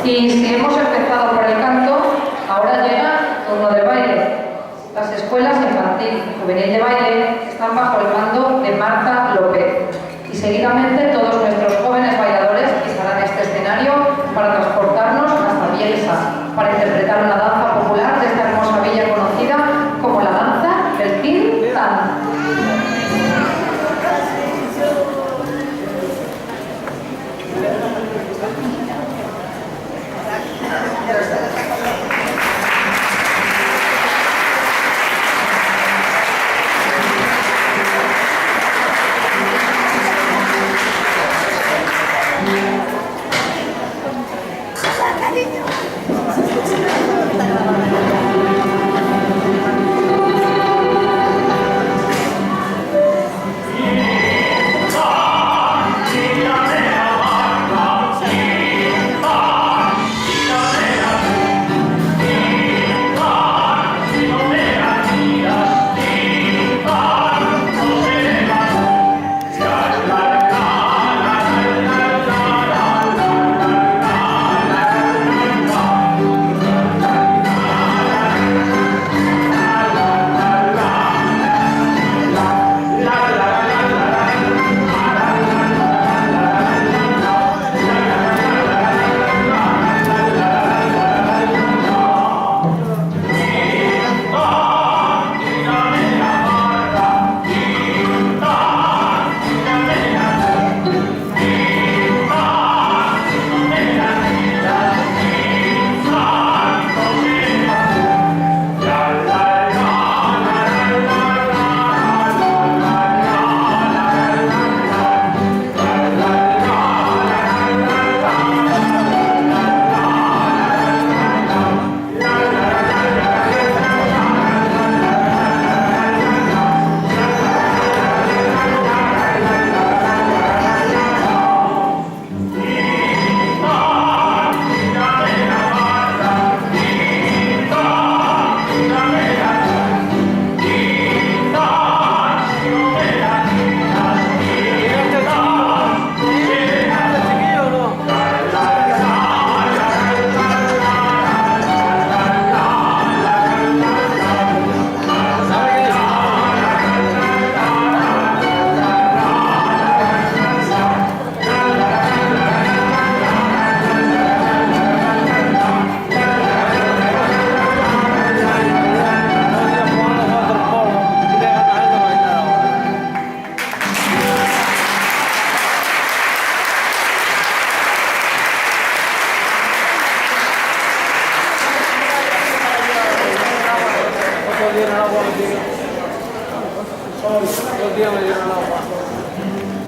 Y si hemos empezado por el canto, ahora llega el turno del baile. Las escuelas infantil y juvenil de baile están bajo el mando de Marta López. Y seguidamente todos nuestros jóvenes bailadores pisarán este escenario para transportarnos hasta Bielsa, para interpretar una danza popular de esta hermosa villa conocida como la danza del Tin-Tan. Todos los días me dieron agua.